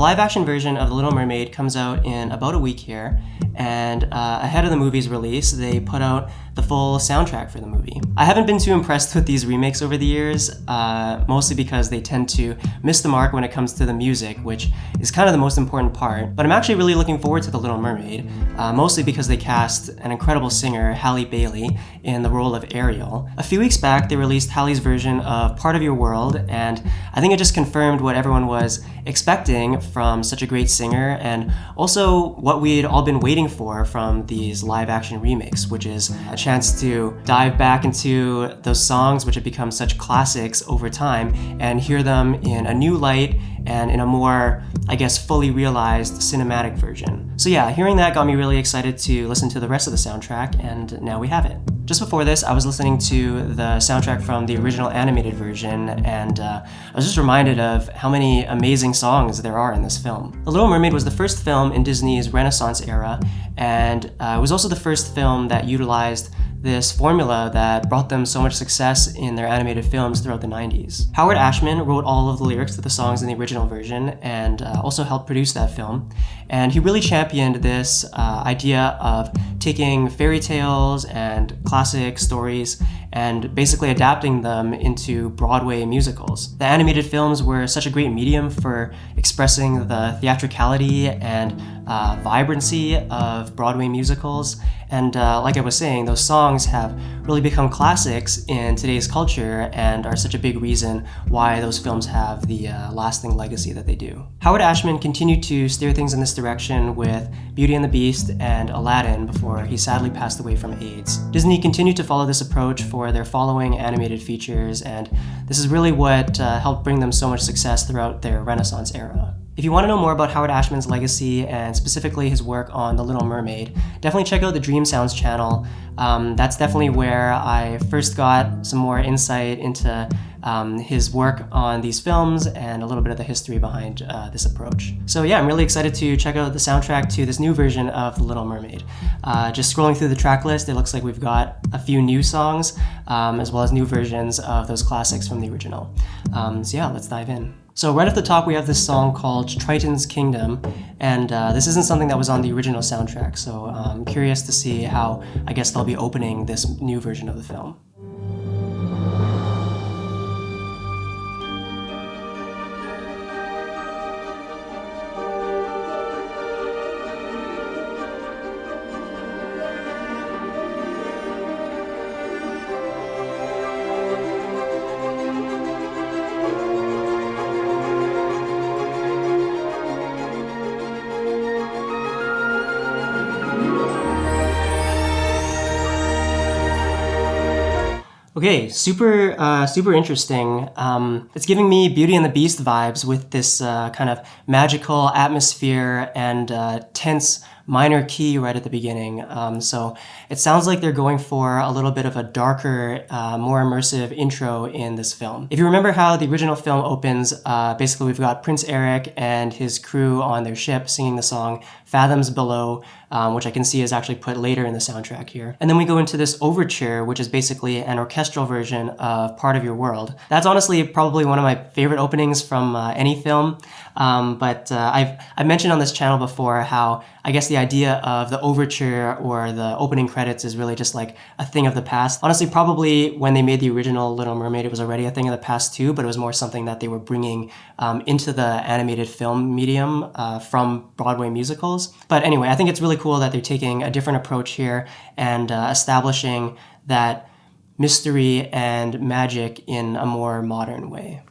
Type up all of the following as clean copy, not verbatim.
live-action version of The Little Mermaid comes out in about a week here, and ahead of the movie's release, they put out the full soundtrack for the movie. I haven't been too impressed with these remakes over the years, mostly because they tend to miss the mark when it comes to the music, which is kind of the most important part. But I'm actually really looking forward to The Little Mermaid, mostly because they cast an incredible singer, Halle Bailey, in the role of Ariel. A few weeks back, they released Halle's version of Part of Your World, and I think it just confirmed what everyone was expecting from such a great singer, and also what we'd all been waiting for from these live-action remakes, which is a chance to dive back into those songs which have become such classics over time and hear them in a new light and in a more, I guess, fully realized cinematic version. So yeah, hearing that got me really excited to listen to the rest of the soundtrack, and now we have it. Just before this, I was listening to the soundtrack from the original animated version, and I was just reminded of how many amazing songs there are in this film. The Little Mermaid was the first film in Disney's Renaissance era, and it was also the first film that utilized this formula that brought them so much success in their animated films throughout the 90s. Howard Ashman wrote all of the lyrics to the songs in the original version and also helped produce that film. And he really championed this idea of taking fairy tales and classic stories and basically adapting them into Broadway musicals. The animated films were such a great medium for expressing the theatricality and vibrancy of Broadway musicals. And like I was saying, those songs have really become classics in today's culture and are such a big reason why those films have the lasting legacy that they do. Howard Ashman continued to steer things in this direction with Beauty and the Beast and Aladdin before he sadly passed away from AIDS. Disney continued to follow this approach for their following animated features, and this is really what helped bring them so much success throughout their Renaissance era. If you want to know more about Howard Ashman's legacy and specifically his work on The Little Mermaid, definitely check out the Dream Sounds channel. That's definitely where I first got some more insight into his work on these films and a little bit of the history behind this approach. So yeah, I'm really excited to check out the soundtrack to this new version of The Little Mermaid. Just scrolling through the track list, it looks like we've got a few new songs as well as new versions of those classics from the original. So yeah, let's dive in. So right off the top, we have this song called Triton's Kingdom, and this isn't something that was on the original soundtrack, so I'm curious to see how, I guess, they'll be opening this new version of the film. Okay, super interesting. It's giving me Beauty and the Beast vibes with this kind of magical atmosphere and tense minor key right at the beginning. So it sounds like they're going for a little bit of a darker, more immersive intro in this film. If you remember how the original film opens, basically we've got Prince Eric and his crew on their ship singing the song Fathoms Below, which I can see is actually put later in the soundtrack here. And then we go into this overture, which is basically an orchestral version of Part of Your World. That's honestly probably one of my favorite openings from any film. But I've mentioned on this channel before how I guess the idea of the overture or the opening credits is really just like a thing of the past. Honestly, probably when they made the original Little Mermaid, it was already a thing of the past too, but it was more something that they were bringing into the animated film medium from Broadway musicals. But anyway, I think it's really cool that they're taking a different approach here and establishing that mystery and magic in a more modern way.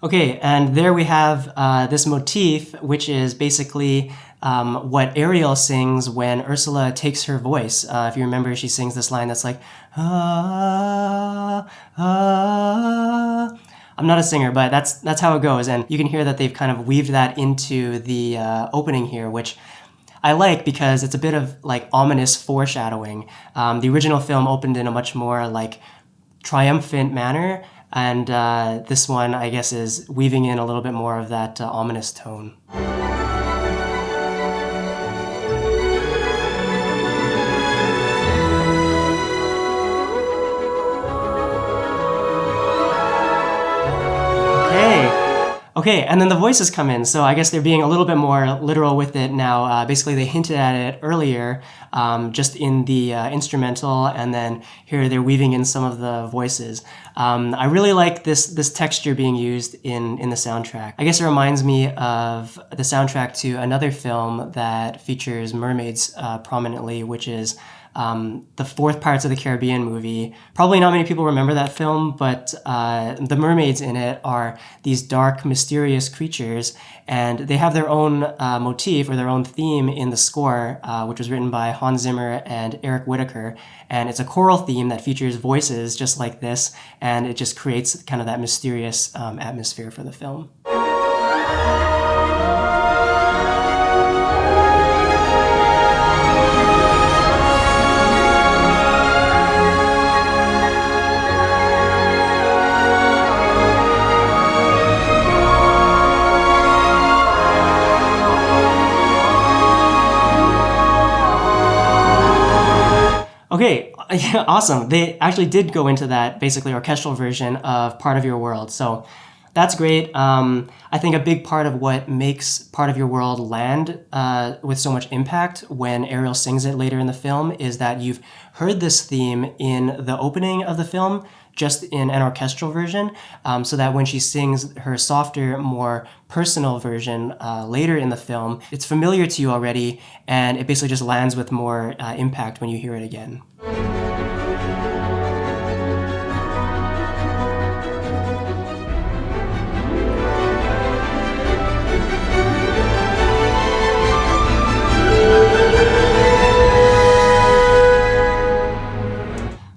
Okay, and there we have this motif, which is basically what Ariel sings when Ursula takes her voice. If you remember, she sings this line that's like, ah, ah. I'm not a singer, but that's how it goes, and you can hear that they've kind of weaved that into the opening here, which I like because it's a bit of like ominous foreshadowing. The original film opened in a much more like triumphant manner, and this one, I guess, is weaving in a little bit more of that ominous tone. Okay, and then the voices come in, so I guess they're being a little bit more literal with it now. Basically, they hinted at it earlier, just in the instrumental, and then here they're weaving in some of the voices. I really like this texture being used in the soundtrack. I guess it reminds me of the soundtrack to another film that features mermaids prominently, which is the fourth Pirates of the Caribbean movie. Probably not many people remember that film, but the mermaids in it are these dark, mysterious creatures, and they have their own motif or their own theme in the score, which was written by Hans Zimmer and Eric Whitacre. And it's a choral theme that features voices just like this, and it just creates kind of that mysterious atmosphere for the film. Okay, yeah, awesome. They actually did go into that basically orchestral version of Part of Your World. So that's great. I think a big part of what makes Part of Your World land with so much impact when Ariel sings it later in the film is that you've heard this theme in the opening of the film, just in an orchestral version, so that when she sings her softer, more personal version later in the film, it's familiar to you already, and it basically just lands with more impact when you hear it again.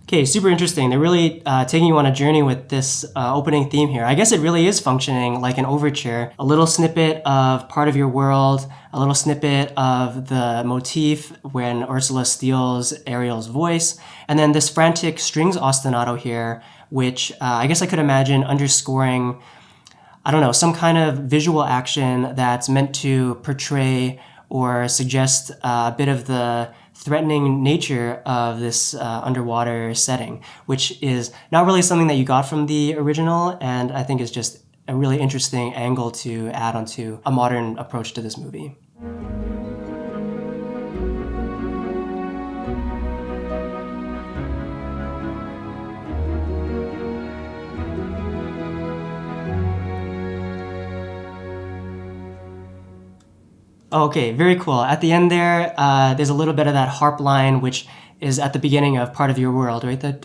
Okay, super interesting. They're really taking you on a journey with this opening theme here. I guess it really is functioning like an overture. A little snippet of Part of Your World, a little snippet of the motif when Ursula steals Ariel's voice, and then this frantic strings ostinato here, which I guess I could imagine underscoring, I don't know, some kind of visual action that's meant to portray or suggest a bit of the threatening nature of this underwater setting, which is not really something that you got from the original, and I think is just a really interesting angle to add onto a modern approach to this movie. Okay, very cool. At the end there, there's a little bit of that harp line, which is at the beginning of Part of Your World, right? That's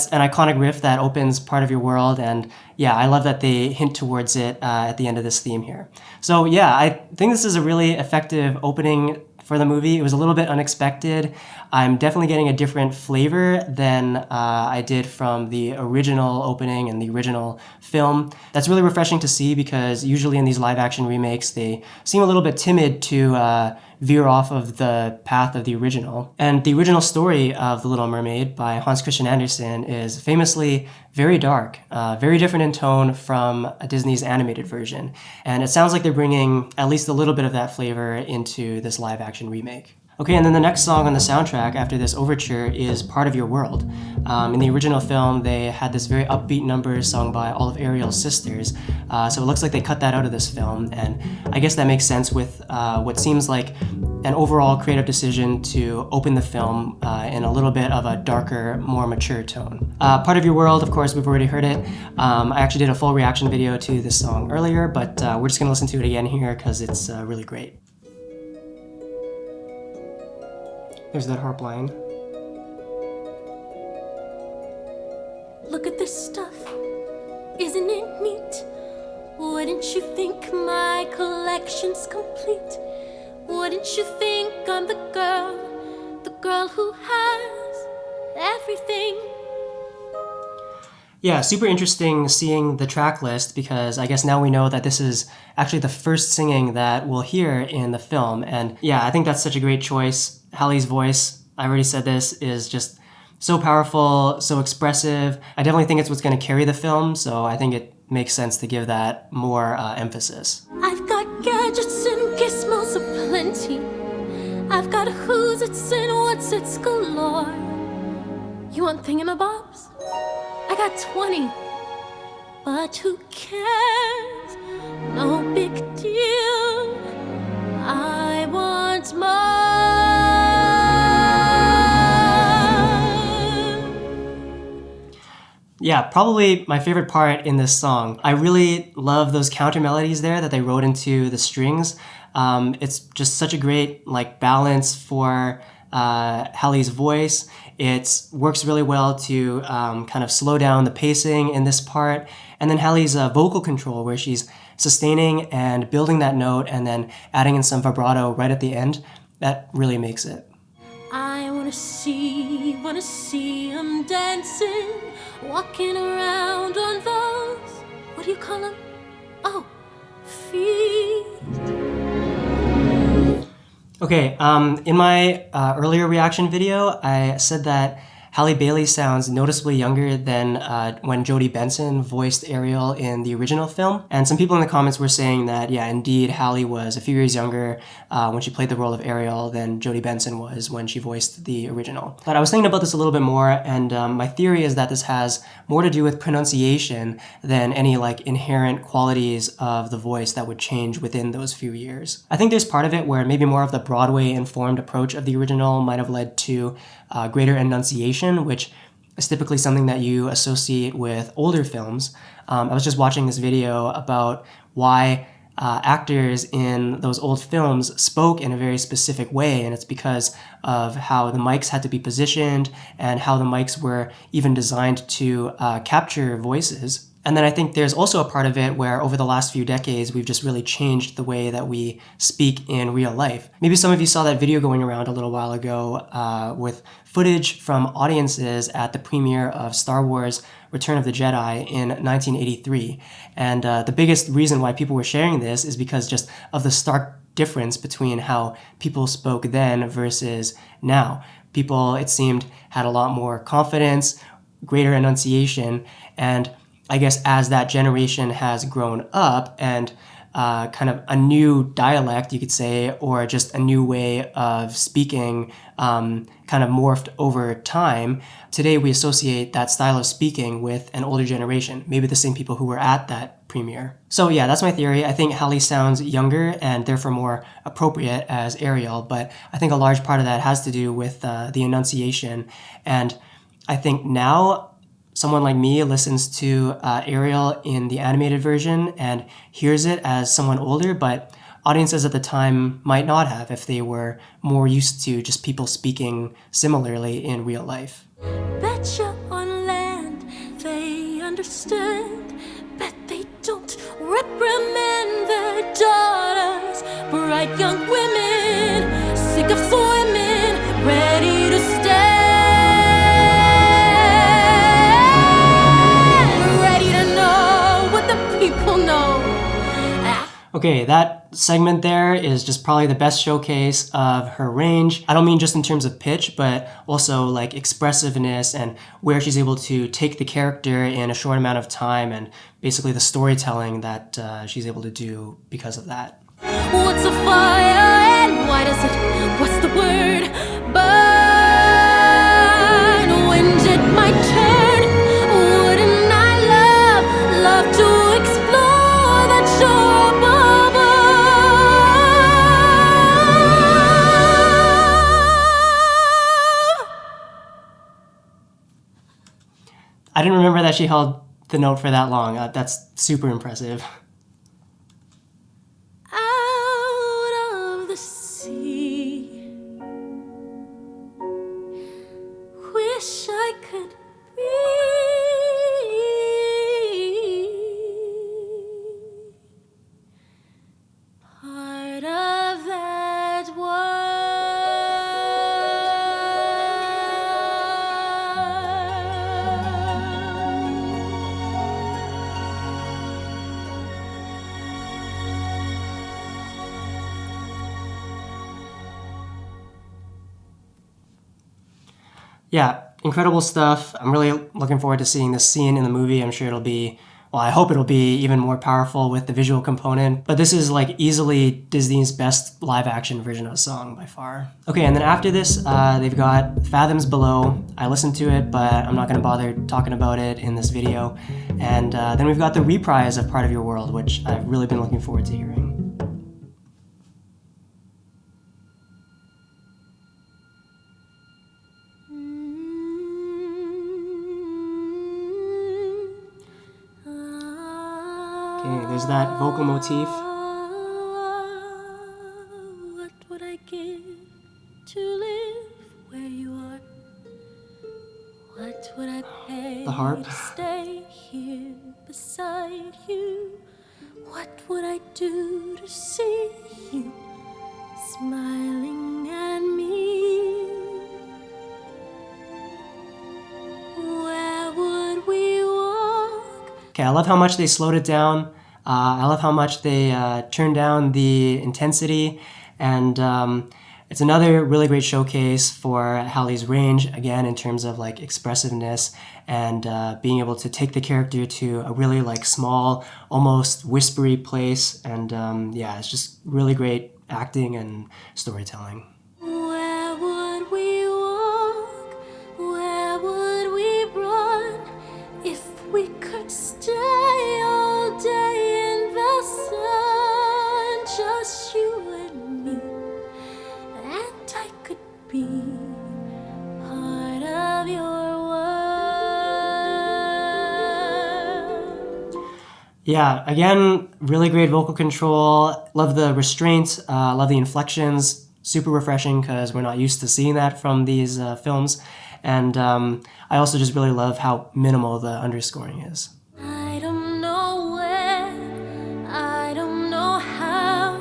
an iconic riff that opens Part of Your World, and yeah, I love that they hint towards it at the end of this theme here. So yeah, I think this is a really effective opening for the movie. It was a little bit unexpected. I'm definitely getting a different flavor than I did from the original opening and the original film. That's really refreshing to see because usually in these live action remakes, they seem a little bit timid to veer off of the path of the original. And the original story of The Little Mermaid by Hans Christian Andersen is famously very dark, very different in tone from Disney's animated version. And it sounds like they're bringing at least a little bit of that flavor into this live action remake. Okay, and then the next song on the soundtrack after this overture is Part of Your World. In the original film, they had this very upbeat number sung by all of Ariel's sisters, so it looks like they cut that out of this film, and I guess that makes sense with what seems like an overall creative decision to open the film in a little bit of a darker, more mature tone. Part of Your World, of course, we've already heard it. I actually did a full reaction video to this song earlier, but we're just going to listen to it again here because it's really great. There's that harp line. Look at this stuff, isn't it neat? Wouldn't you think my collection's complete? Wouldn't you think I'm the girl who has everything? Yeah, super interesting seeing the track list because I guess now we know that this is actually the first singing that we'll hear in the film. And yeah, I think that's such a great choice. Halle's voice, I already said this, is just so powerful, so expressive. I definitely think it's what's going to carry the film, so I think it makes sense to give that more emphasis. I've got gadgets and gizmos aplenty. I've got who's it's and what's it's galore. You want thingamabobs? I got 20. but who cares? No big deal. I want more. Yeah, probably my favorite part in this song. I really love those counter melodies there that they wrote into the strings. It's just such a great like balance for Halle's voice. It works really well to kind of slow down the pacing in this part. And then Halle's vocal control, where she's sustaining and building that note and then adding in some vibrato right at the end, that really makes it. I wanna see him dancing, walking around on those, what do you call them? Oh, feet. Okay, in my earlier reaction video, I said that Halle Bailey sounds noticeably younger than when Jodie Benson voiced Ariel in the original film. And some people in the comments were saying that, yeah, indeed, Halle was a few years younger when she played the role of Ariel than Jodie Benson was when she voiced the original. But I was thinking about this a little bit more, and my theory is that this has more to do with pronunciation than any like inherent qualities of the voice that would change within those few years. I think there's part of it where maybe more of the Broadway-informed approach of the original might have led to greater enunciation, which is typically something that you associate with older films. I was just watching this video about why actors in those old films spoke in a very specific way, and it's because of how the mics had to be positioned and how the mics were even designed to capture voices. And then I think there's also a part of it where over the last few decades, we've just really changed the way that we speak in real life. Maybe some of you saw that video going around a little while ago with footage from audiences at the premiere of Star Wars Return of the Jedi in 1983. And the biggest reason why people were sharing this is because just of the stark difference between how people spoke then versus now. People, it seemed, had a lot more confidence, greater enunciation, and I guess as that generation has grown up and kind of a new dialect, you could say, or just a new way of speaking kind of morphed over time, today we associate that style of speaking with an older generation, maybe the same people who were at that premiere. So yeah, that's my theory. I think Halle sounds younger and therefore more appropriate as Ariel, but I think a large part of that has to do with the enunciation. And I think now someone like me listens to Ariel in the animated version and hears it as someone older, but audiences at the time might not have if they were more used to just people speaking similarly in real life. Betcha on land they understand, bet they don't reprimand their daughters. Bright young women, sick of swimming, ready to stand. Okay, that segment there is just probably the best showcase of her range. I don't mean just in terms of pitch, but also like expressiveness and where she's able to take the character in a short amount of time and basically the storytelling that she's able to do because of that. What's a fire and why does it, what's the word, burn? When did my turn? Wouldn't I love to explore that shore above? I didn't remember that she held the note for that long. That's super impressive. Out of the sea, wish I could be part of that world. Yeah, incredible stuff. I'm really looking forward to seeing this scene in the movie. I'm sure it'll be well, I hope it'll be even more powerful with the visual component. But this is like easily Disney's best live action version of a song by far. Okay, and then after this, they've got Fathoms Below. I listened to it, but I'm not gonna bother talking about it in this video. And then we've got the reprise of Part of Your World, which I've really been looking forward to hearing. Okay, there's that vocal motif. What would I give to live where you are? What would I pay The harp. to stay here beside you? What would I do to see you smiling at me? Where would we walk? Okay, I love how much they slowed it down. I love how much they turned down the intensity. And it's another really great showcase for Halle's range, again, in terms of like expressiveness and being able to take the character to a really like small, almost whispery place. And yeah, it's just really great acting and storytelling. Where would we walk? Where would we run if we could stay all day in the sun? Just you and me, and I could be part of your world. Yeah, again, really great vocal control. Love the restraint, love the inflections. Super refreshing because we're not used to seeing that from these films. And I also just really love how minimal the underscoring is. I don't know where, I don't know how,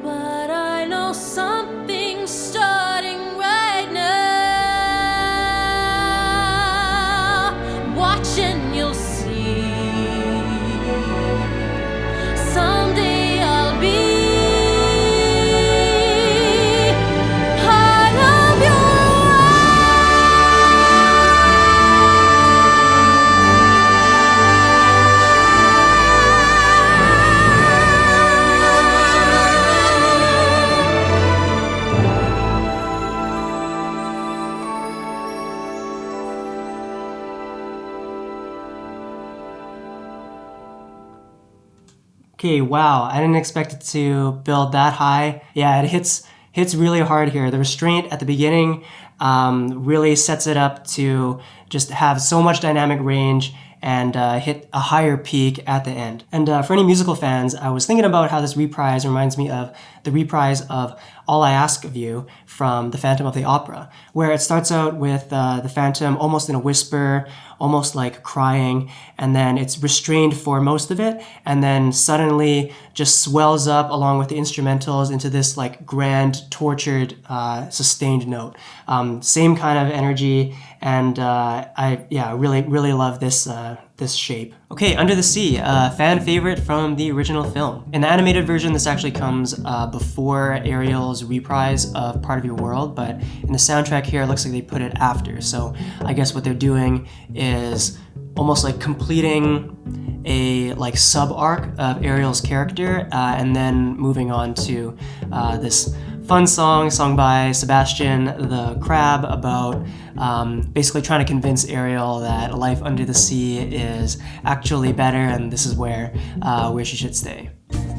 but I know something's starting right now. Watching, you'll see. Someday I'll be part of your Okay, wow, I didn't expect it to build that high. Yeah, it hits really hard here. The restraint at the beginning really sets it up to just have so much dynamic range and hit a higher peak at the end. And for any musical fans, I was thinking about how this reprise reminds me of the reprise of All I Ask of You from The Phantom of the Opera, where it starts out with the Phantom almost in a whisper, almost like crying, and then it's restrained for most of it, and then suddenly just swells up along with the instrumentals into this like grand, tortured, sustained note. Same kind of energy, and I really love this this shape. Okay, Under the Sea, fan favorite from the original film. In the animated version, this actually comes before Ariel's reprise of Part of Your World, but in the soundtrack here, it looks like they put it after. So I guess what they're doing is almost like completing a like sub-arc of Ariel's character and then moving on to this fun song sung by Sebastian the Crab about basically trying to convince Ariel that life under the sea is actually better and this is where she should stay.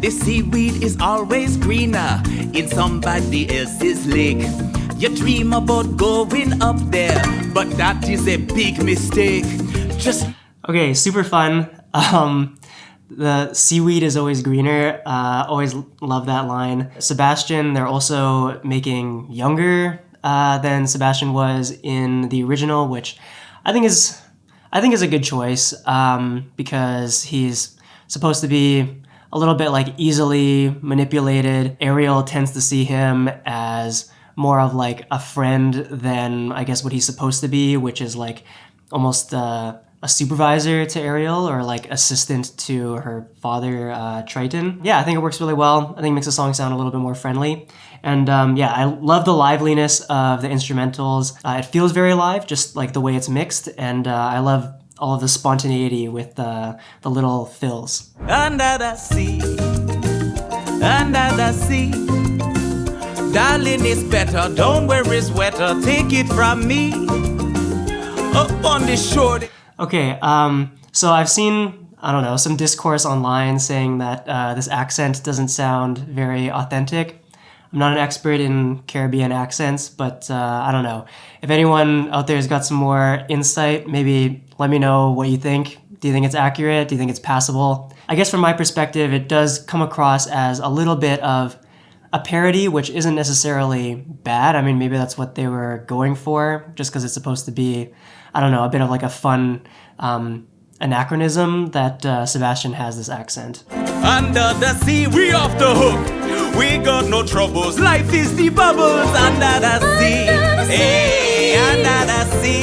The seaweed is always greener in somebody else's lake. You dream about going up there, but that is a big mistake. Okay, super fun. The seaweed is always greener. Always love that line. Sebastian, they're also making younger than Sebastian was in the original, which I think is a good choice because he's supposed to be a little bit like easily manipulated. Ariel tends to see him as more of like a friend than I guess what he's supposed to be, which is like almost a supervisor to Ariel or like assistant to her father, Triton. Yeah, I think it works really well. I think it makes the song sound a little bit more friendly. And yeah, I love the liveliness of the instrumentals. It feels very live, just like the way it's mixed. And I love all of the spontaneity with the little fills. Under the sea, under the sea. Darling, it's better, don't worry, it's wetter. Take it from me. Up on the shore. Okay, so I've seen, I don't know, some discourse online saying that this accent doesn't sound very authentic. I'm not an expert in Caribbean accents, but I don't know. If anyone out there has got some more insight, maybe let me know what you think. Do you think it's accurate? Do you think it's passable? I guess from my perspective, it does come across as a little bit of a parody, which isn't necessarily bad. I mean, maybe that's what they were going for, just because it's supposed to be, I don't know, a bit of like a fun anachronism that Sebastian has this accent. Under the sea, we off the hook. We got no troubles. Life is the bubbles under the sea. Hey, under the sea.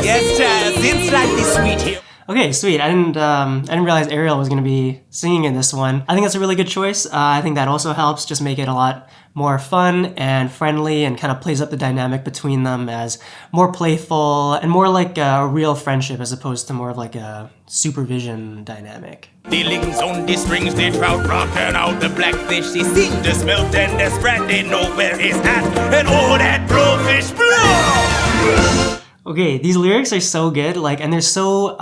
Yes, child, it's slightly sweet here. Okay, sweet. I didn't realize Ariel was going to be singing in this one. I think that's a really good choice. I think that also helps just make it a lot more fun and friendly and kind of plays up the dynamic between them as more playful and more like a real friendship as opposed to more of like a supervision dynamic. Dealings on the strings, they trout rocking out the blackfish. They sing the smelt and the spread, they know where he's at. And all that blowfish blow! Okay, these lyrics are so good, like, and they're so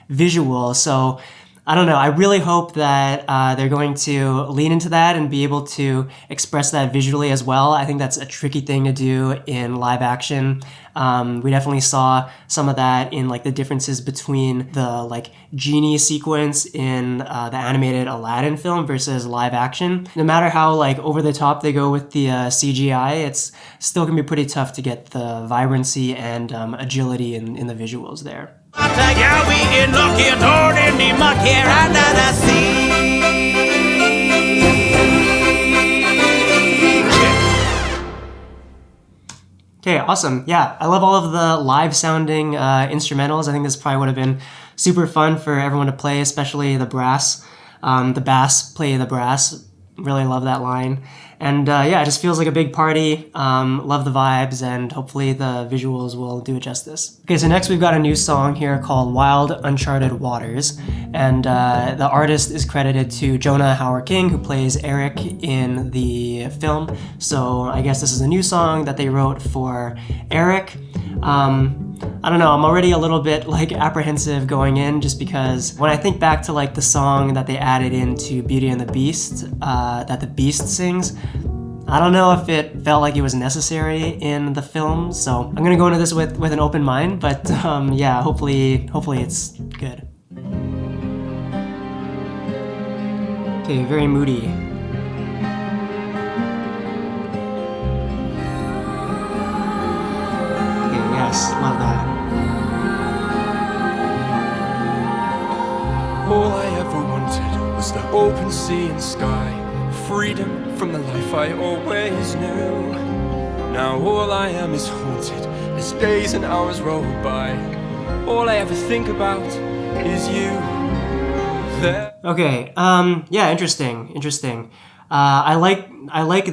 visual. So I don't know. I really hope that they're going to lean into that and be able to express that visually as well. I think that's a tricky thing to do in live action. We definitely saw some of that in like the differences between the like genie sequence in the animated Aladdin film versus live action. No matter how like over the top they go with the CGI, it's still gonna be pretty tough to get the vibrancy and agility in the visuals there. Okay, awesome. Yeah, I love all of the live sounding instrumentals. I think this probably would have been super fun for everyone to play, especially the brass. The bass play the brass. Really love that line. And yeah, it just feels like a big party. Love the vibes, and hopefully the visuals will do it justice. Okay, so next we've got a new song here called Wild Uncharted Waters. And the artist is credited to Jonah Hauer-King, who plays Eric in the film. So I guess this is a new song that they wrote for Eric. I don't know, I'm already a little bit like apprehensive going in just because when I think back to like the song that they added into Beauty and the Beast, that the Beast sings, I don't know if it felt like it was necessary in the film, so I'm gonna go into this with an open mind, but yeah, hopefully it's good. Okay, very moody. Love that. All I ever wanted was the open sea and sky, freedom from the life I always knew. Now all I am is haunted as days and hours roll by. All I ever think about is you. There. Okay, yeah, interesting. I like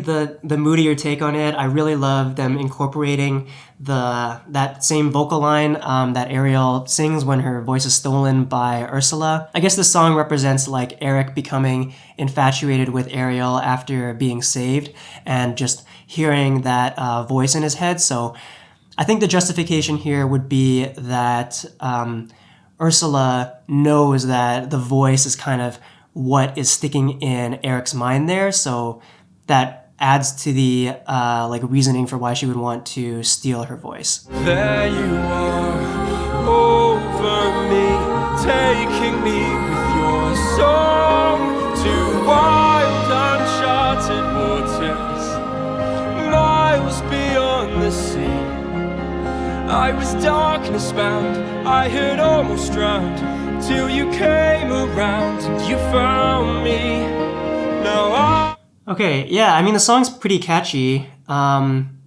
the moodier take on it. I really love them incorporating that same vocal line that Ariel sings when her voice is stolen by Ursula. I guess the song represents like Eric becoming infatuated with Ariel after being saved and just hearing that voice in his head. So I think the justification here would be that Ursula knows that the voice is kind of what is sticking in Eric's mind there, so that adds to the like reasoning for why she would want to steal her voice. There you are, over me, taking me with your song to wild uncharted waters, miles beyond the sea. I was darkness bound, I had almost drowned, till you came around and you found me. Now Okay, yeah, I mean the song's pretty catchy. I'm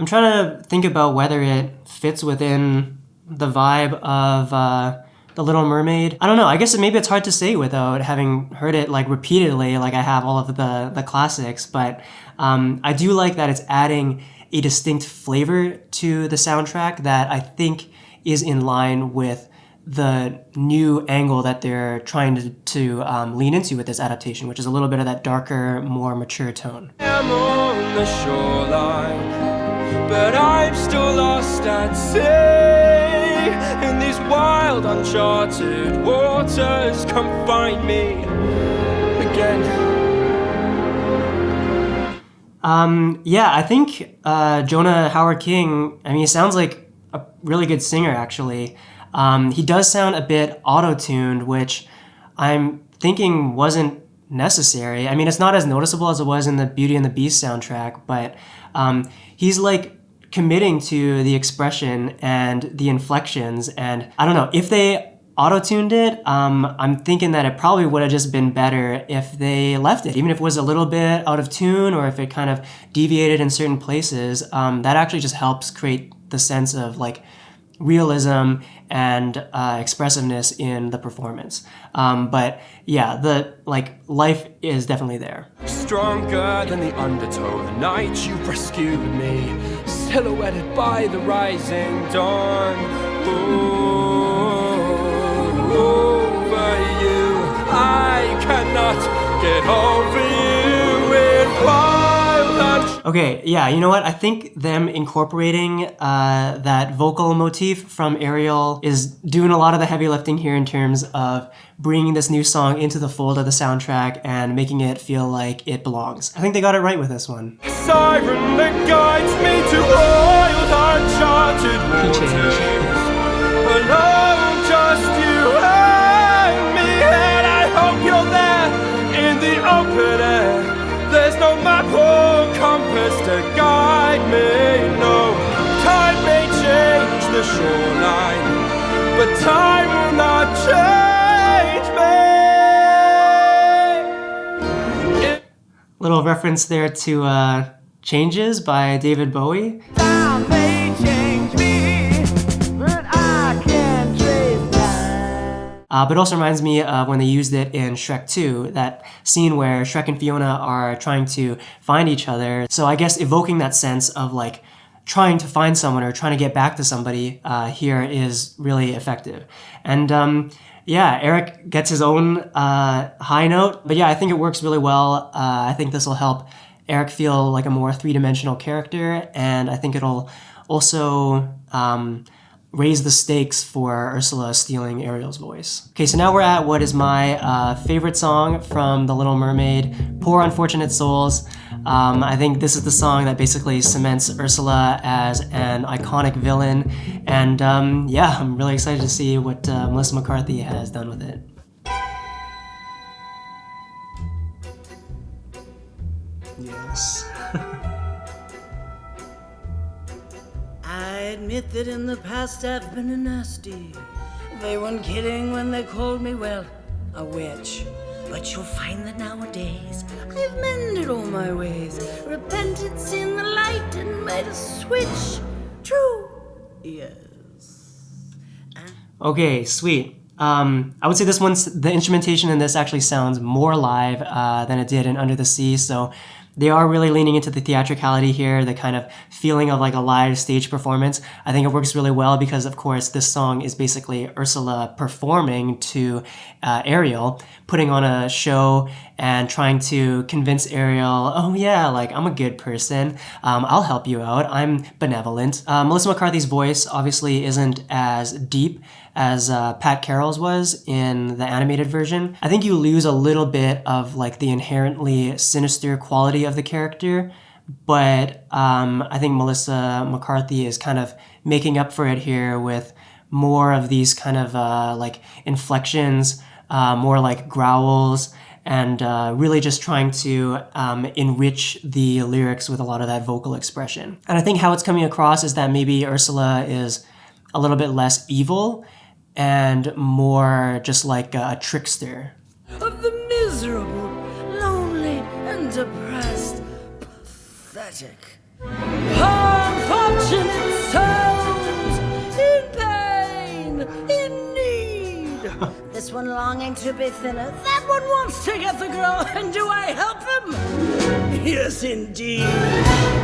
trying to think about whether it fits within the vibe of The Little Mermaid. I don't know, I guess maybe it's hard to say without having heard it like repeatedly, like I have all of the classics, but I do like that it's adding a distinct flavor to the soundtrack that I think is in line with the new angle that they're trying to lean into with this adaptation, which is a little bit of that darker, more mature tone. I'm on the shoreline, but I'm still lost at sea. In these wild, uncharted waters, come find me again. Yeah, I think Jonah Hauer-King, I mean, he sounds like a really good singer, actually. He does sound a bit auto-tuned, which I'm thinking wasn't necessary. I mean, it's not as noticeable as it was in the Beauty and the Beast soundtrack, but he's like committing to the expression and the inflections, and I don't know, if they auto-tuned it, I'm thinking that it probably would have just been better if they left it, even if it was a little bit out of tune or if it kind of deviated in certain places. That actually just helps create the sense of like realism and expressiveness in the performance. But yeah, the like life is definitely there. Stronger than the undertow of the night you rescued me, silhouetted by the rising dawn. Over you, I cannot get over you in wild. Okay, yeah, you know what? I think them incorporating that vocal motif from Ariel is doing a lot of the heavy lifting here in terms of bringing this new song into the fold of the soundtrack and making it feel like it belongs. I think they got it right with this one. Siren that guides me to wild, uncharted waters. Alone, just you and me, and I hope you're there in the open air. There's no map or compass to guide me, no. Time may change the shoreline, but time will not change me. Little reference there to Changes by David Bowie. Time may change me, but I can't trace time. But it also reminds me of when they used it in Shrek 2, that scene where Shrek and Fiona are trying to find each other. So I guess evoking that sense of like trying to find someone or trying to get back to somebody here is really effective. And yeah, Eric gets his own high note, but yeah, I think it works really well. I think this will help Eric feel like a more three-dimensional character, and I think it'll also raise the stakes for Ursula stealing Ariel's voice. Okay, so now we're at what is my favorite song from The Little Mermaid, Poor Unfortunate Souls. I think this is the song that basically cements Ursula as an iconic villain, and yeah, I'm really excited to see what Melissa McCarthy has done with it. Yes. I admit that in the past I've been a nasty. They weren't kidding when they called me, well, a witch. But you'll find that nowadays I've mended all my ways, repented, seen the light, and made a switch. True, yes. Okay, sweet. I would say the instrumentation in this actually sounds more live than it did in Under the Sea, so they are really leaning into the theatricality here, the kind of feeling of like a live stage performance. I think it works really well because, of course, this song is basically Ursula performing to Ariel, putting on a show and trying to convince Ariel, oh yeah, like I'm a good person, I'll help you out, I'm benevolent. Melissa McCarthy's voice obviously isn't as deep as Pat Carroll's was in the animated version. I think you lose a little bit of like the inherently sinister quality of the character, but I think Melissa McCarthy is kind of making up for it here with more of these kind of like inflections, more like growls, and really just trying to enrich the lyrics with a lot of that vocal expression. And I think how it's coming across is that maybe Ursula is a little bit less evil and more just like a trickster. Of the miserable, lonely, and depressed, pathetic, unfortunate souls in pain, in need. This one longing to be thinner, that one wants to get the glow, and do I help them? Yes, indeed.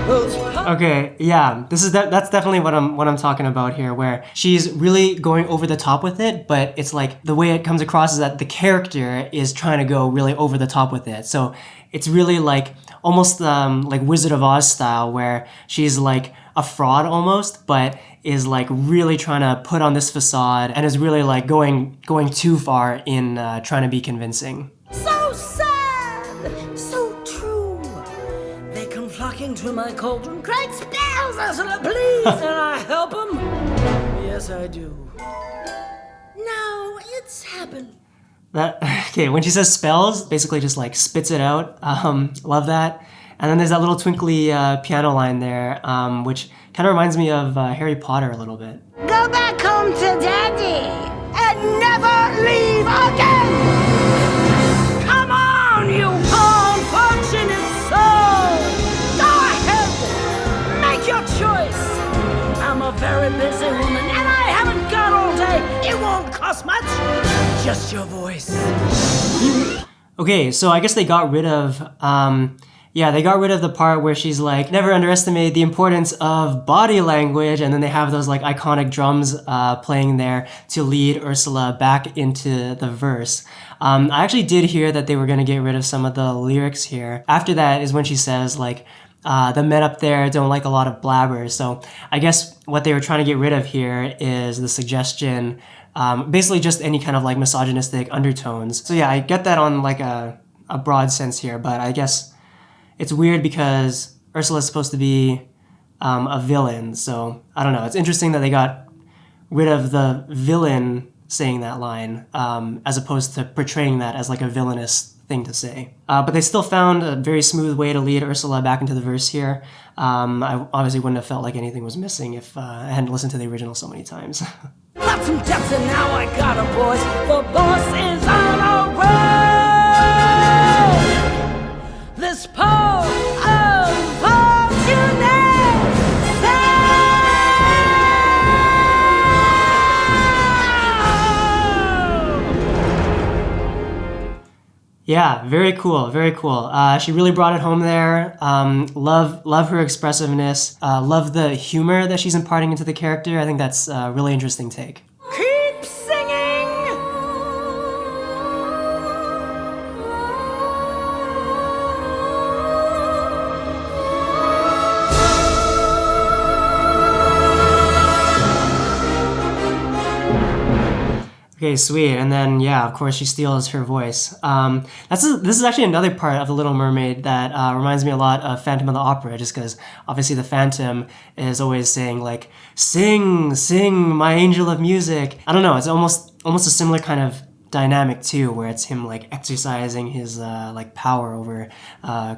Those Okay, yeah, that's definitely what I'm talking about here, where she's really going over the top with it, but it's like the way it comes across is that the character is trying to go really over the top with it. So it's really like almost like Wizard of Oz style, where she's like a fraud almost, but is like really trying to put on this facade and is really like going too far in trying to be convincing. so sad, so true. They come flocking to my cauldron. Great spells, Ursula, please, and I help them. Yes, I do. Now it's happened. That okay, when she says spells, basically just like spits it out. Love that. And then there's that little twinkly piano line there, which kind of reminds me of Harry Potter a little bit. Go back home to Daddy and never leave again. Come on, you poor unfortunate soul. Go ahead, make your choice. I'm a very busy woman and I haven't got all day. It won't cost much, just your voice. Okay, so I guess they got rid of, they got rid of the part where she's like, never underestimate the importance of body language, and then they have those like iconic drums playing there to lead Ursula back into the verse. I actually did hear that they were going to get rid of some of the lyrics here. After that is when she says like, the men up there don't like a lot of blabbers. So I guess what they were trying to get rid of here is the suggestion, basically just any kind of like misogynistic undertones. So yeah, I get that on like a broad sense here, but I guess it's weird because Ursula's supposed to be a villain. So I don't know. It's interesting that they got rid of the villain saying that line as opposed to portraying that as like a villainous thing to say. But they still found a very smooth way to lead Ursula back into the verse here. I obviously wouldn't have felt like anything was missing if I hadn't listened to the original so many times. Got some depth and now I got a boys. The boss is on a roll. This poor unfortunate Yeah, very cool, very cool. She really brought it home there. Love her expressiveness. Love the humor that she's imparting into the character. I think that's a really interesting take. Keep singing. Okay, sweet. And then, yeah, of course, she steals her voice. This is actually another part of The Little Mermaid that reminds me a lot of Phantom of the Opera, just because obviously the Phantom is always saying, like, sing, sing, my angel of music. I don't know, it's almost a similar kind of dynamic too, where it's him like exercising his like power over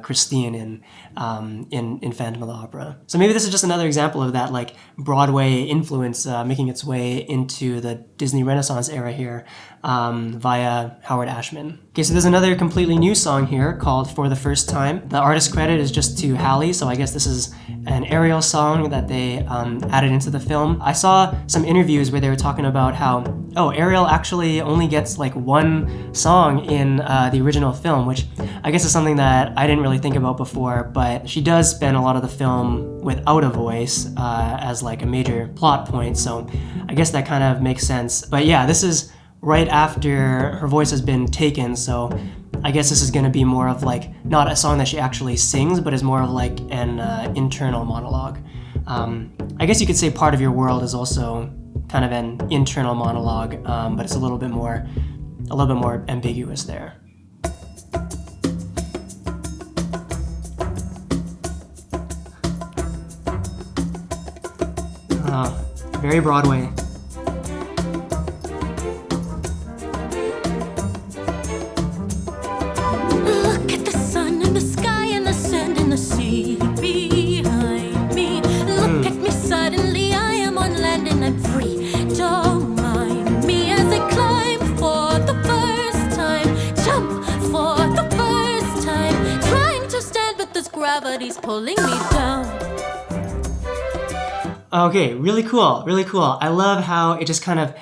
Christine in Phantom of the Opera. So maybe this is just another example of that like Broadway influence making its way into the Disney Renaissance era here via Howard Ashman. Okay, so there's another completely new song here called For the First Time. The artist credit is just to Halle, so I guess this is an Ariel song that they added into the film. I saw some interviews where they were talking about how, Ariel actually only gets like one song in the original film, which I guess is something that I didn't really think about before, but she does spend a lot of the film without a voice as like a major plot point, so I guess that kind of makes sense. But yeah, this is right after her voice has been taken, so I guess this is going to be more of like not a song that she actually sings, but is more of like an internal monologue. I guess you could say Part of Your World is also kind of an internal monologue, but it's a little bit more ambiguous there. Very Broadway. Look at the sun and the sky and the sand and the sea behind me. Look at me, suddenly I am on land and I'm free. Don't mind me as I climb for the first time, jump for the first time, trying to stand but this gravity's pulling me down. Okay, really cool, really cool. I love how it just kind of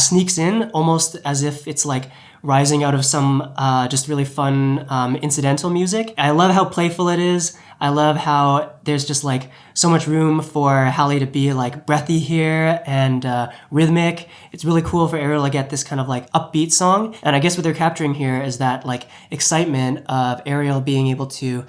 sneaks in almost as if it's like rising out of some just really fun incidental music. I love how playful it is. I love how there's just like so much room for Halle to be like breathy here and rhythmic. It's really cool for Ariel to get this kind of like upbeat song. And I guess what they're capturing here is that like excitement of Ariel being able to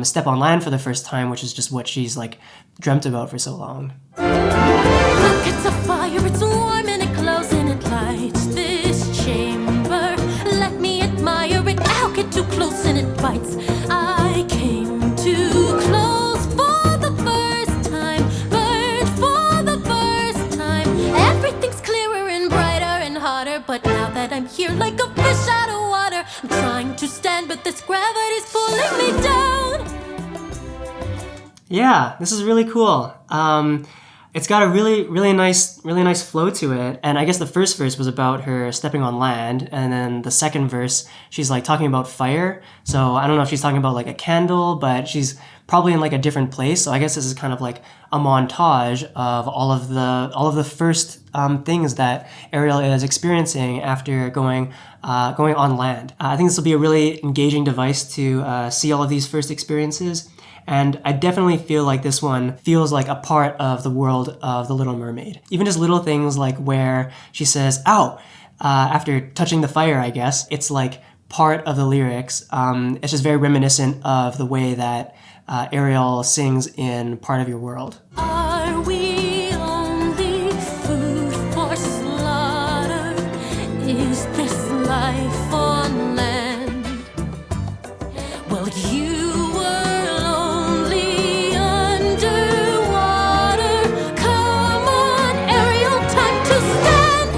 step on land for the first time, which is just what she's like dreamt about for so long. Look, it's a fire, it's warm and it glows and it lights this chamber. Let me admire it, I'll get too close and it bites. I came too close for the first time, burned for the first time. Everything's clearer and brighter and hotter, but now that I'm here like a fish out of water, I'm trying to stand, but this gravity's pulling me down. Yeah, this is really cool. It's got a really nice flow to it. And I guess the first verse was about her stepping on land, and then the second verse, she's like talking about fire. So I don't know if she's talking about like a candle, but she's probably in like a different place. So I guess this is kind of like a montage of all of the first things that Ariel is experiencing after going on land. I think this will be a really engaging device to see all of these first experiences. And I definitely feel like this one feels like a part of the world of The Little Mermaid. Even just little things like where she says, ow, after touching the fire, I guess. It's like part of the lyrics. It's just very reminiscent of the way that Ariel sings in Part of Your World. Are we only food for slaughter? Is this life on land? Well, you were lonely underwater. Come on, Ariel, time to stand.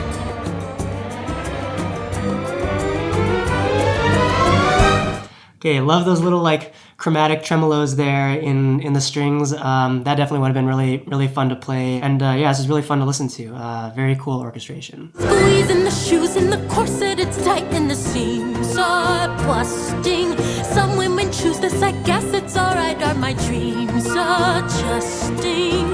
Okay, love those little like chromatic tremolos there in the strings. That definitely would have been really fun to play. And yeah, this is really fun to listen to. Very cool orchestration. Squeeze in the shoes, in the corset, it's tight and the seams are busting. Some women choose this, I guess it's alright. Are my dreams adjusting?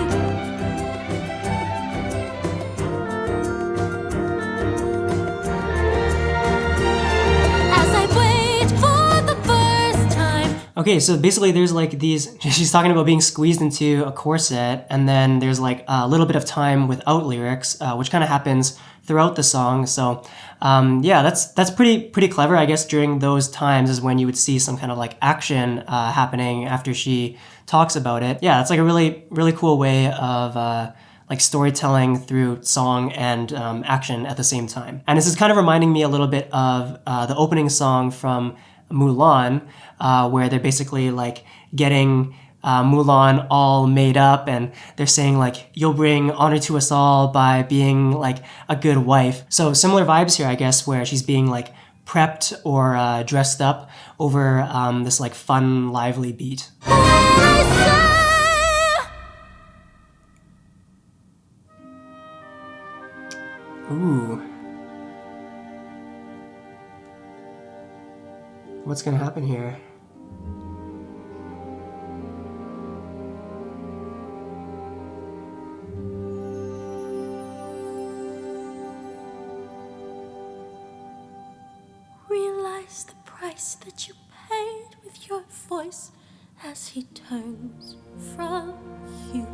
As I wait for the first time. Okay, so basically there's like these, she's talking about being squeezed into a corset, and then there's like a little bit of time without lyrics, which kind of happens throughout the song. So yeah, that's pretty clever. I guess during those times is when you would see some kind of like action happening after she talks about it. Yeah, it's like a really cool way of like storytelling through song and action at the same time. And this is kind of reminding me a little bit of the opening song from Mulan, where they're basically like getting Mulan all made up, and they're saying like, you'll bring honor to us all by being like a good wife. So similar vibes here, I guess, where she's being like prepped or dressed up over this like fun, lively beat. Ooh. What's gonna happen here? Realize the price that you paid with your voice as he turns from you.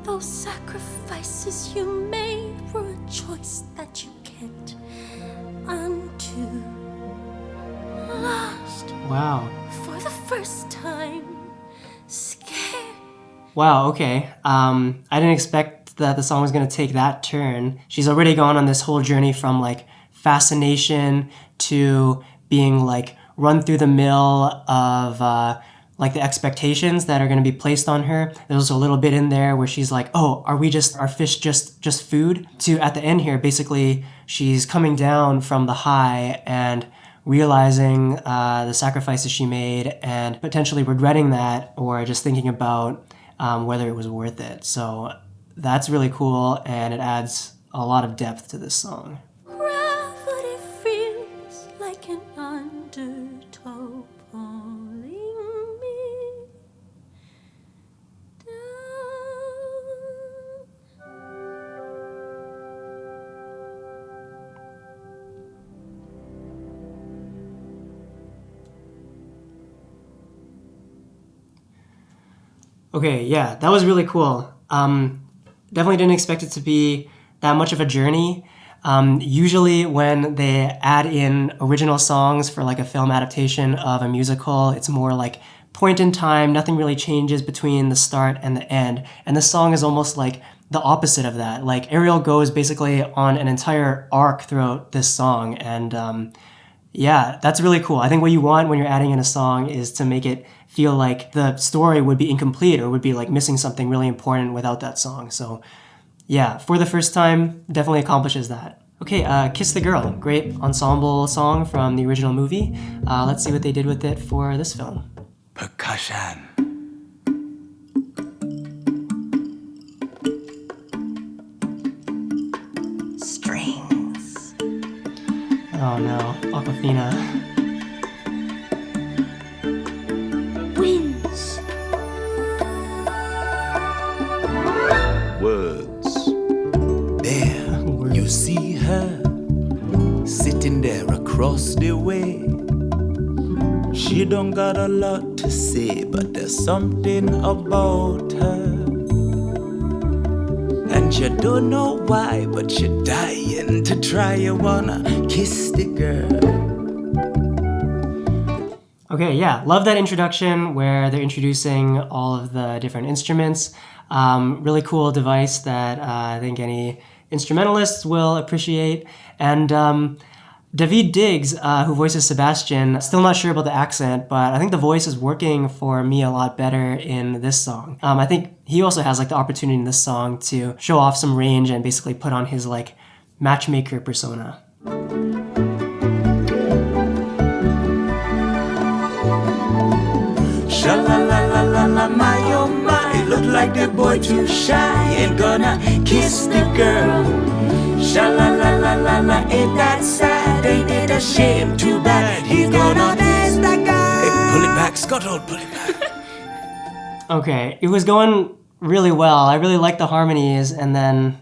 Those sacrifices you made were a choice that you can't undo. Lost Wow. for the first time, scared. Wow, okay. I didn't expect that the song was gonna take that turn. She's already gone on this whole journey from like fascination to being like run through the mill of like the expectations that are going to be placed on her. There's also a little bit in there where she's like, oh, are fish just food? To at the end here, basically she's coming down from the high and realizing the sacrifices she made and potentially regretting that, or just thinking about whether it was worth it. So that's really cool, and it adds a lot of depth to this song. Gravity feels like an undertow pulling me down. Okay, yeah, that was really cool. Definitely didn't expect it to be that much of a journey. Usually when they add in original songs for like a film adaptation of a musical, it's more like point in time, nothing really changes between the start and the end. And the song is almost like the opposite of that. Like Ariel goes basically on an entire arc throughout this song. And yeah, that's really cool. I think what you want when you're adding in a song is to make it feel like the story would be incomplete or would be like missing something really important without that song. So yeah, for the first time, definitely accomplishes that. Okay, Kiss the Girl. Great ensemble song from the original movie. Let's see what they did with it for this film. Percussion. Strings. Oh no, Aquafina. Winds. Words. There, you see her sitting there across the way. She don't got a lot to say, but there's something about her. And you don't know why, but you're dying to try. You wanna kiss the girl. Okay, yeah, love that introduction where they're introducing all of the different instruments. Really cool device that I think any instrumentalists will appreciate. And David Diggs, who voices Sebastian, still not sure about the accent, but I think the voice is working for me a lot better in this song. I think he also has like the opportunity in this song to show off some range and basically put on his like matchmaker persona. Sha-la-la-la-la-la, my oh my. It look like the boy too shy. Ain't gonna kiss the girl. Sha-la-la-la-la-la, ain't that sad? Ain't it a shame? Too bad he's gonna kiss that guy. Hey, pull it back, Scuttle, pull it back. Okay, it was going really well. I really liked the harmonies, and then,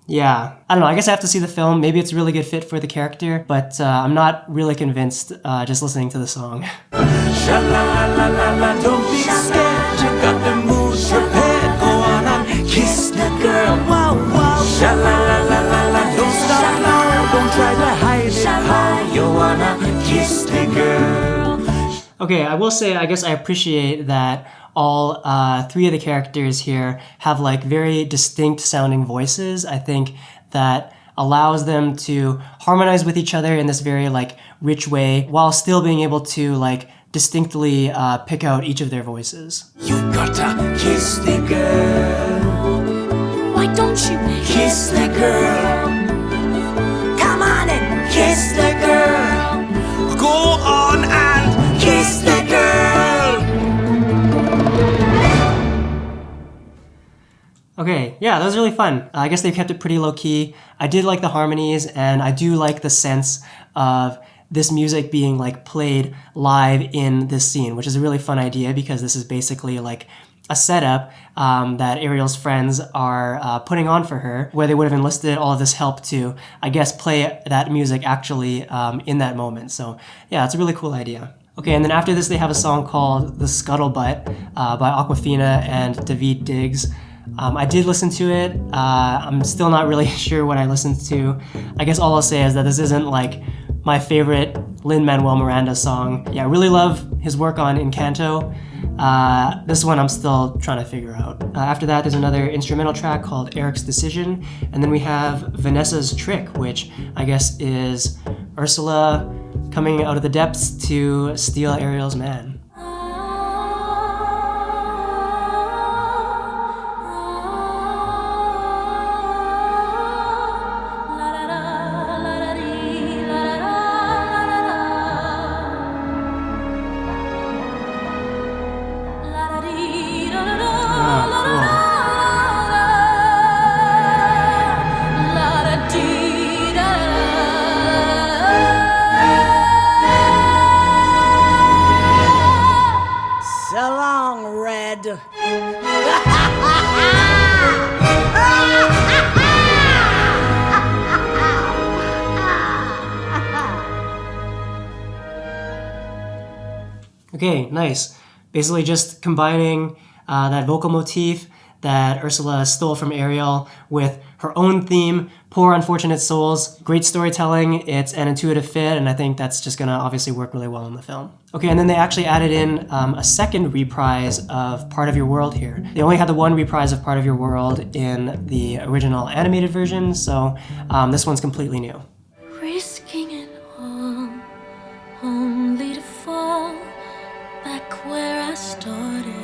yeah, I don't know. I guess I have to see the film. Maybe it's a really good fit for the character, but I'm not really convinced just listening to the song. Sha-la-la-la-la-la, don't be scared. You got the moves prepared. Go on and kiss the girl. Wow, wow. Sha-la-la-la-la-la, don't stop now. Don't try to hide it. How you wanna kiss the girl? Okay, I will say, I guess I appreciate that all three of the characters here have like very distinct sounding voices. I think that allows them to harmonize with each other in this very like rich way while still being able to like distinctly pick out each of their voices. You gotta kiss the girl. Why don't you Kiss the girl. Come on and kiss the girl. Go on and kiss the girl. Okay, yeah, that was really fun. I guess they kept it pretty low key. I did like the harmonies, and I do like the sense of this music being like played live in this scene, which is a really fun idea because this is basically like a setup that Ariel's friends are putting on for her, where they would have enlisted all of this help to, I guess, play that music actually in that moment. So yeah, it's a really cool idea. Okay, and then after this, they have a song called The Scuttlebutt by Aquafina and David Diggs. I did listen to it. I'm still not really sure what I listened to. I guess all I'll say is that this isn't like my favorite Lin-Manuel Miranda song. Yeah, I really love his work on Encanto. This one I'm still trying to figure out. After that, there's another instrumental track called Eric's Decision. And then we have Vanessa's Trick, which I guess is Ursula coming out of the depths to steal Ariel's man. So long, Red. Okay, nice. Basically just combining that vocal motif that Ursula stole from Ariel with her own theme, Poor Unfortunate Souls. Great storytelling, it's an intuitive fit, and I think that's just gonna obviously work really well in the film. Okay, and then they actually added in a second reprise of Part of Your World here. They only had the one reprise of Part of Your World in the original animated version, so this one's completely new. Risking it all, only to fall back where I started.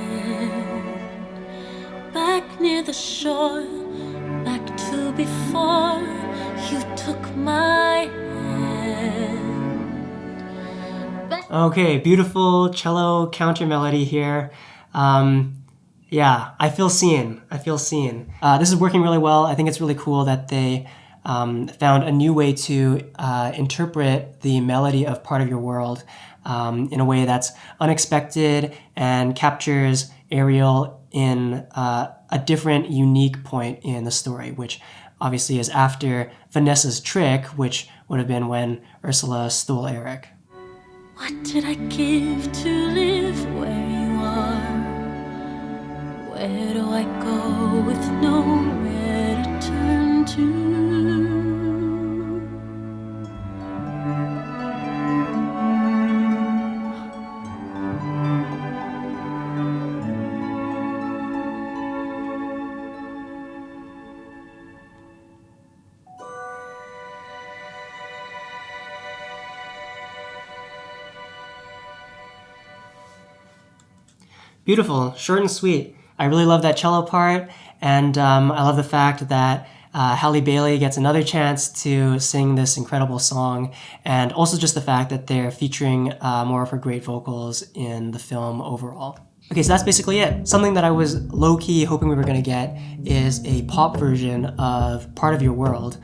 Back near the shore, back to before you took my hand. Okay, beautiful cello counter melody here. Yeah, I feel seen. This is working really well. I think it's really cool that they found a new way to interpret the melody of Part of Your World in a way that's unexpected and captures Ariel in a different, unique point in the story, which obviously is after Vanessa's trick, which would have been when Ursula stole Eric. What did I give to live where you are? Where do I go with nowhere to turn to? Beautiful, short and sweet. I really love that cello part, and I love the fact that Halle Bailey gets another chance to sing this incredible song, and also just the fact that they're featuring more of her great vocals in the film overall. Okay, so that's basically it. Something that I was low-key hoping we were gonna get is a pop version of Part of Your World.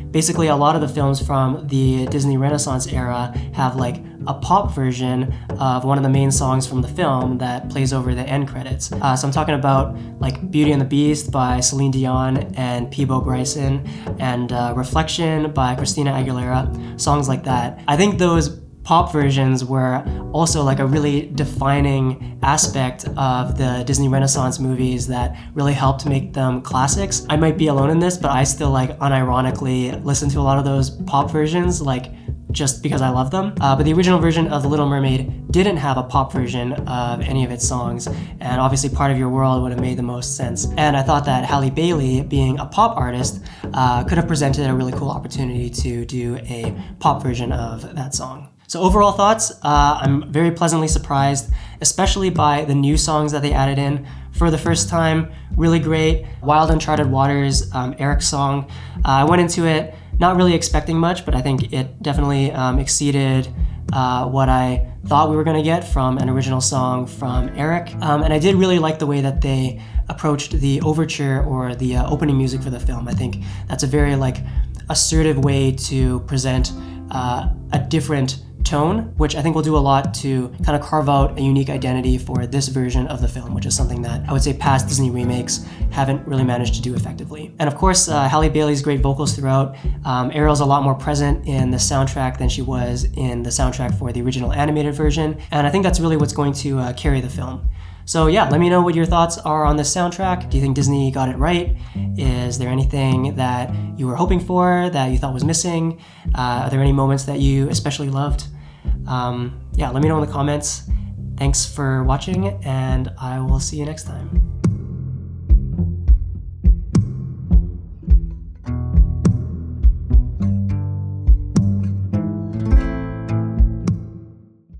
Basically, a lot of the films from the Disney Renaissance era have like a pop version of one of the main songs from the film that plays over the end credits. So I'm talking about like Beauty and the Beast by Celine Dion and Peabo Bryson, and Reflection by Christina Aguilera, songs like that. I think those pop versions were also like a really defining aspect of the Disney Renaissance movies that really helped make them classics. I might be alone in this, but I still like unironically listen to a lot of those pop versions, like just because I love them. But the original version of The Little Mermaid didn't have a pop version of any of its songs, and obviously Part of Your World would have made the most sense. And I thought that Halle Bailey, being a pop artist, could have presented a really cool opportunity to do a pop version of that song. So overall thoughts, I'm very pleasantly surprised, especially by the new songs that they added in for the first time. Really great. Wild Uncharted Waters, Eric's song. I went into it not really expecting much, but I think it definitely exceeded what I thought we were gonna get from an original song from Eric. And I did really like the way that they approached the overture or the opening music for the film. I think that's a very like assertive way to present a different tone, which I think will do a lot to kind of carve out a unique identity for this version of the film, which is something that I would say past Disney remakes haven't really managed to do effectively. And of course, Halle Bailey's great vocals throughout. Ariel's a lot more present in the soundtrack than she was in the soundtrack for the original animated version, and I think that's really what's going to carry the film. So yeah, let me know what your thoughts are on this soundtrack. Do you think Disney got it right? Is there anything that you were hoping for that you thought was missing? Are there any moments that you especially loved? Yeah, let me know in the comments. Thanks for watching, and I will see you next time.